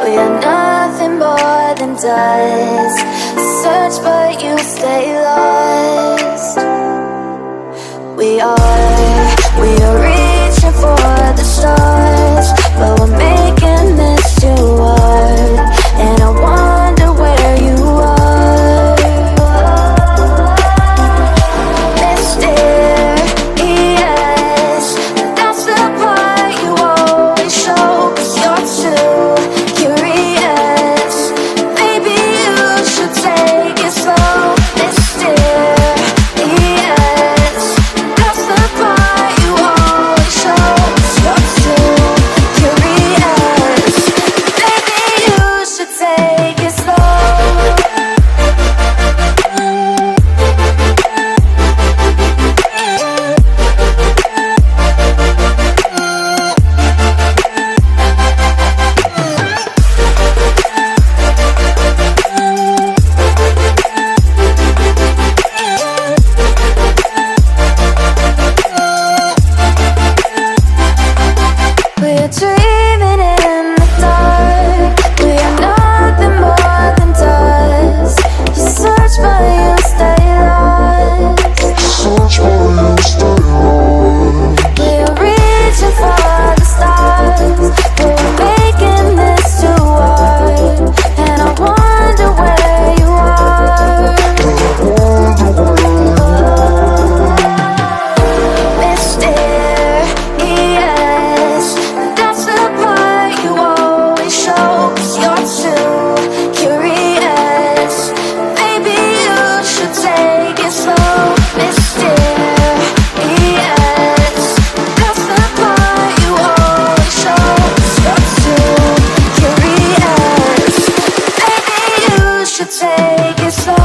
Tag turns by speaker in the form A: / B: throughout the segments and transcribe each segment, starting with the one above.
A: We are nothing more than dust. Search but you stay lost. We are reaching for the stars, but we're making this too hard. And I wonder where you are. Mysterious, that's the part you always show. 'Cause you're too curious. Maybe you should take it slow. Mysterious, that's the part you always show. 'Cause you're too curious. Maybe you should take it slow. We're dreaming in the dark. We are nothing more than dust. You search but you stay lost. We are reaching for the stars, but we're making this too hard. And I wonder where you are. Mysterious, that's the part you always show. 'Cause you're too curious. Maybe you should take it slow. Mysterious, that's the part you always show. 'Cause you're too curious. Maybe you should take it slow.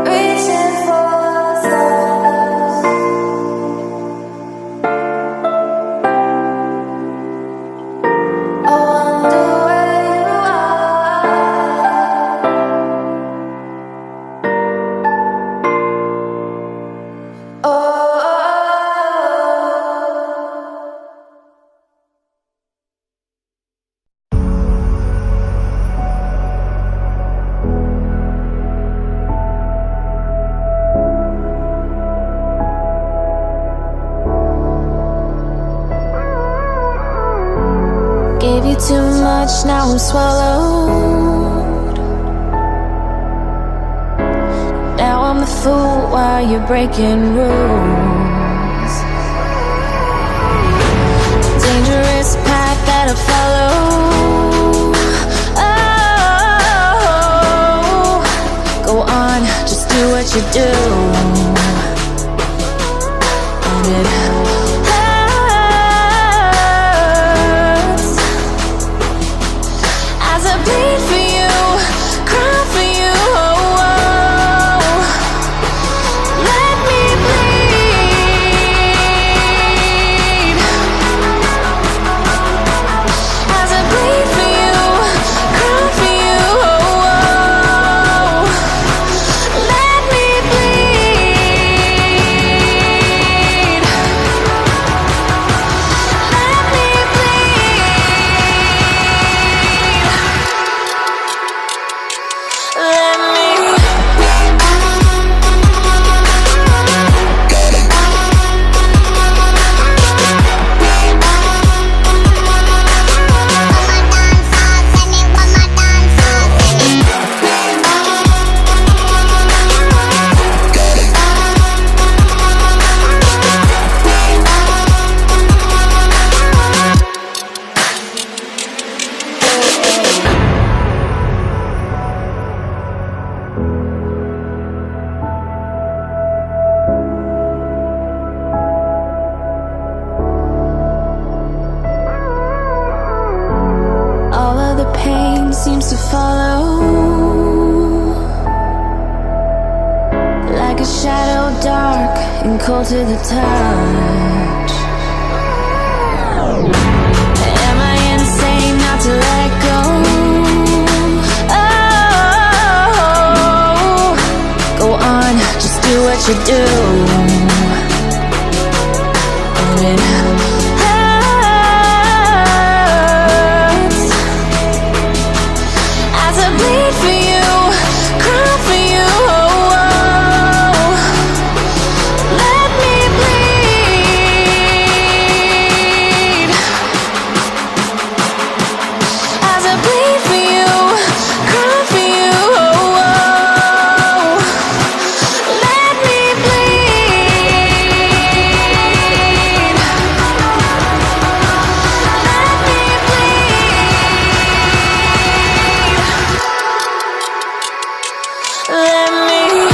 A: Reaching for the stars. I wonder where you are. Oh. Gave you too much, now I'm swallowed. Now I'm the fool while you're breaking rules. Dangerous path that I follow. Oh, go on, just do what you do. And it hurts as I bleed for you, cry for you. Oh, oh. Let me bleed as I bleed for you, cry for you. Oh, oh. Let me bleed. like a shadow, dark and cold to the touch. Am I insane not to let go? Oh, go on, just do what you do. And it hurts as I bleed for you, cry for you. Let me bleed as I bleed for you, cry for you. Let me bleed. Let me bleed. Let me.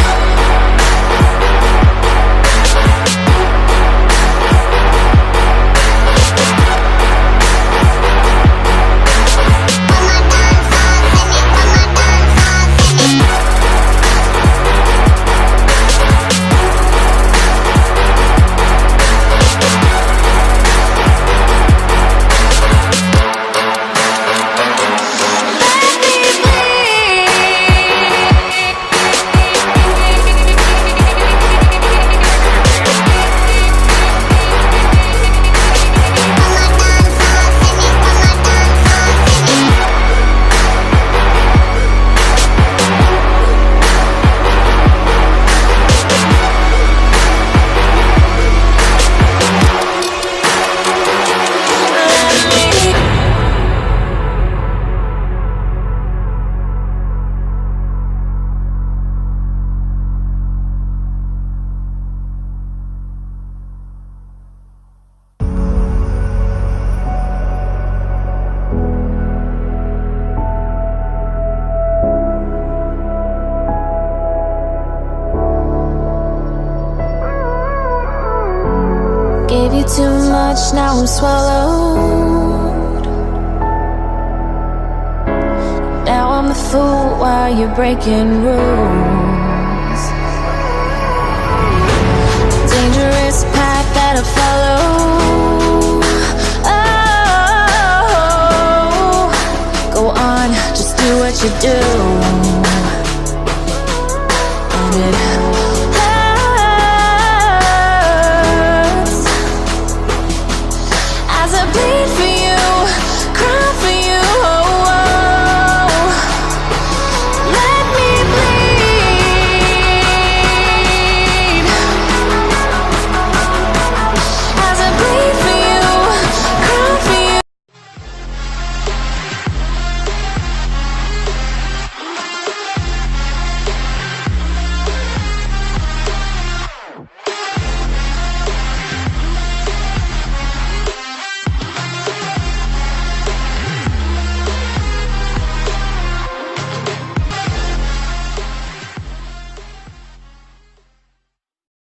A: Gave you too much, now I'm swallowed. Now I'm the fool while you're breaking rules. Dangerous path that I follow. Oh, go on, just do what you do.